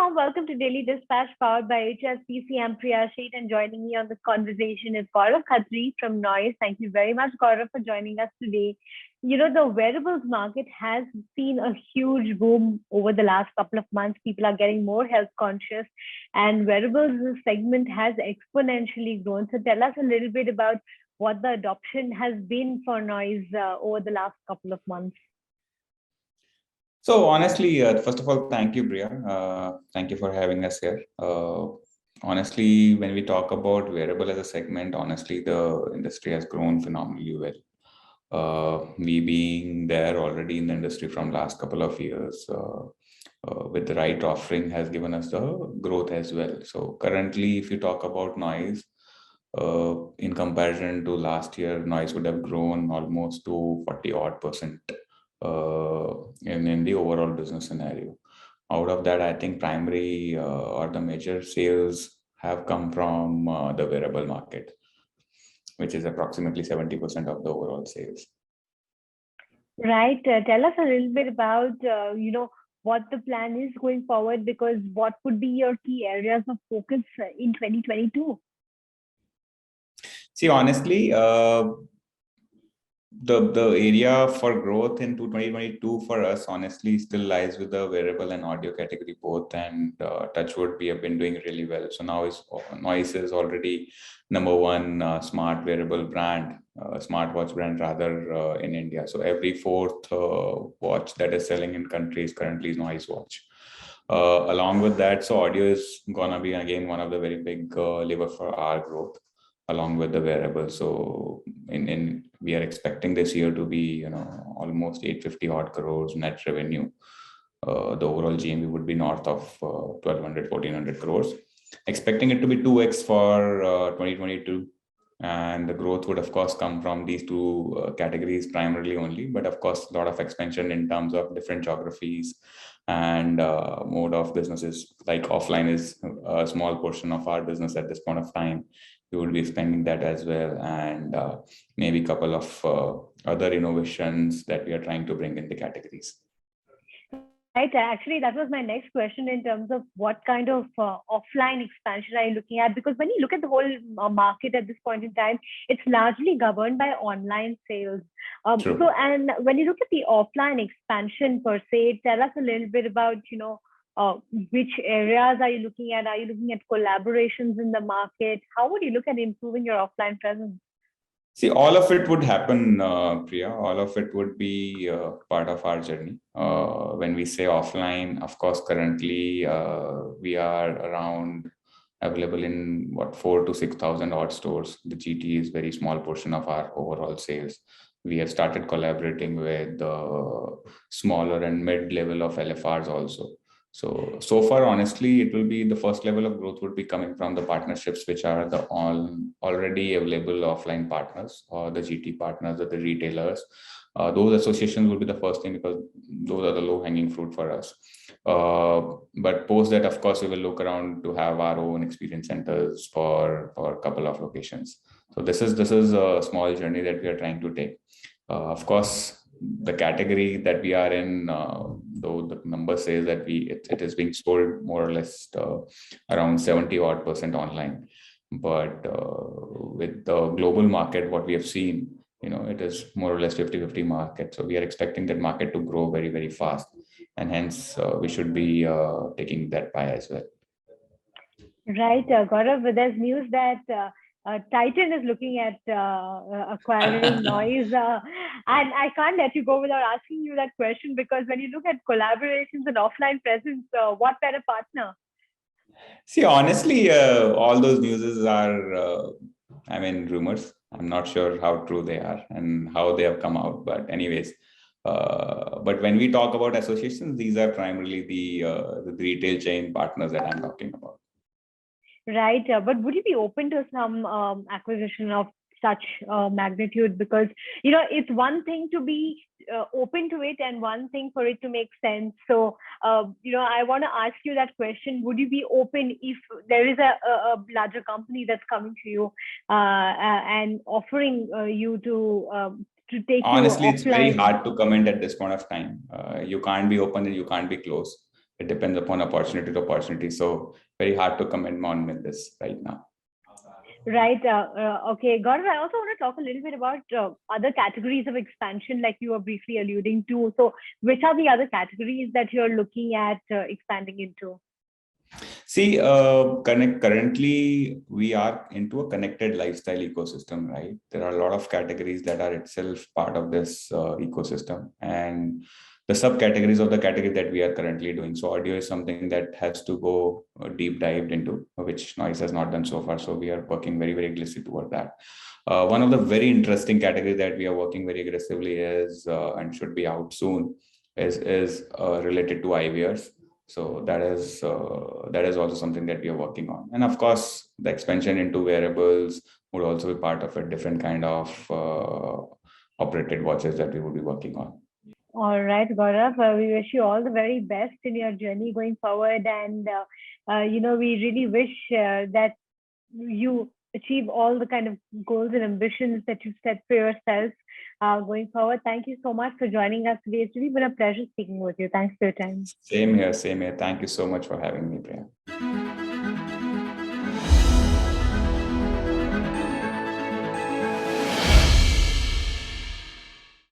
warm welcome to Daily Dispatch powered by HSBC. I'm Priya Sheth, and joining me on this conversation is Gaurav Khatri from Noise. Thank you very much, Gaurav, for joining us today. The wearables market has seen a huge boom over the last couple of months. People are getting more health conscious, and wearables segment has exponentially grown. So tell us a little bit about what the adoption has been for Noise over the last couple of months. So honestly, first of all, thank you, Priya. Thank you for having us here. Honestly, when we talk about wearable as a segment, honestly, the industry has grown phenomenally well. We being there already in the industry from last couple of years with the right offering has given us the growth as well. So currently, if you talk about Noise, in comparison to last year, Noise would have grown almost to 40 odd percent. In the overall business scenario. Out of that, I think primary or the major sales have come from the wearable market, which is approximately 70% of the overall sales. Right. Tell us a little bit about, what the plan is going forward, because what would be your key areas of focus in 2022? See, honestly, the area for growth in 2022 for us honestly still lies with the wearable and audio category both, and touchwood we have been doing really well. So now Noise is already number one smart wearable brand, smartwatch brand rather, in India. So every fourth watch that is selling in countries currently is Noise watch. Along with that, so audio is gonna be again one of the very big lever for our growth along with the wearable. So we are expecting this year to be almost 850 odd crores net revenue. The overall GMV would be north of 1,200-1,400 crores. Expecting it to be 2x for 2022. And the growth would of course come from these two categories primarily only, but of course a lot of expansion in terms of different geographies and mode of businesses. Like offline is a small portion of our business at this point of time. We will be expanding that as well, and maybe a couple of other innovations that we are trying to bring in the categories. Right. Actually, that was my next question in terms of what kind of offline expansion are you looking at? Because when you look at the whole market at this point in time, it's largely governed by online sales. So, and when you look at the offline expansion per se, tell us a little bit about, which areas are you looking at? Are you looking at collaborations in the market? How would you look at improving your offline presence? See, all of it would happen, Priya. All of it would be part of our journey. When we say offline, of course, currently we are around available in 4,000 to 6,000 odd stores. The GT is very small portion of our overall sales. We have started collaborating with smaller and mid-level of LFRs also. So far, honestly, it will be the first level of growth would be coming from the partnerships, which are the already available offline partners or the GT partners or the retailers. Those associations will be the first thing because those are the low-hanging fruit for us. But post that, of course, we will look around to have our own experience centers for a couple of locations. So this is a small journey that we are trying to take. Of course, the category that we are in, though the number says that it is being sold more or less around 70 odd percent online, but with the global market, what we have seen, it is more or less 50-50 market. So we are expecting that market to grow very, very fast, and hence we should be taking that pie as well. Right, Gaurav, there's news that Titan is looking at acquiring Noise, and I can't let you go without asking you that question, because when you look at collaborations and offline presence, what better partner? See, honestly, all those newses are, rumors. I'm not sure how true they are and how they have come out, but anyways. But when we talk about associations, these are primarily the retail chain partners that I'm talking about. Right, but would you be open to some acquisition of such magnitude? Because it's one thing to be open to it and one thing for it to make sense. So I want to ask you that question: would you be open if there is a larger company that's coming to you and offering you to take? Honestly, it's very hard to comment at this point of time. You can't be open and you can't be closed. it depends upon opportunity to opportunity. So very hard to comment on this right now. Right. Okay, Gaurav, I also want to talk a little bit about other categories of expansion, like you were briefly alluding to. So, which are the other categories that you're looking at expanding into? See, currently we are into a connected lifestyle ecosystem, right? There are a lot of categories that are itself part of this ecosystem, and the subcategories of the category that we are currently doing. So audio is something that has to go deep dived into, which Noise has not done so far. So we are working very, very aggressively toward that. One of the very interesting categories that we are working very aggressively is, and should be out soon, is related to IVRs. So that is also something that we are working on. And of course, the expansion into wearables would also be part of a different kind of operated watches that we would be working on. All right, Gaurav, we wish you all the very best in your journey going forward. And, we really wish that you achieve all the kind of goals and ambitions that you've set for yourself going forward. Thank you so much for joining us today. It's really been a pleasure speaking with you. Thanks for your time. Same here, same here. Thank you so much for having me, Priya.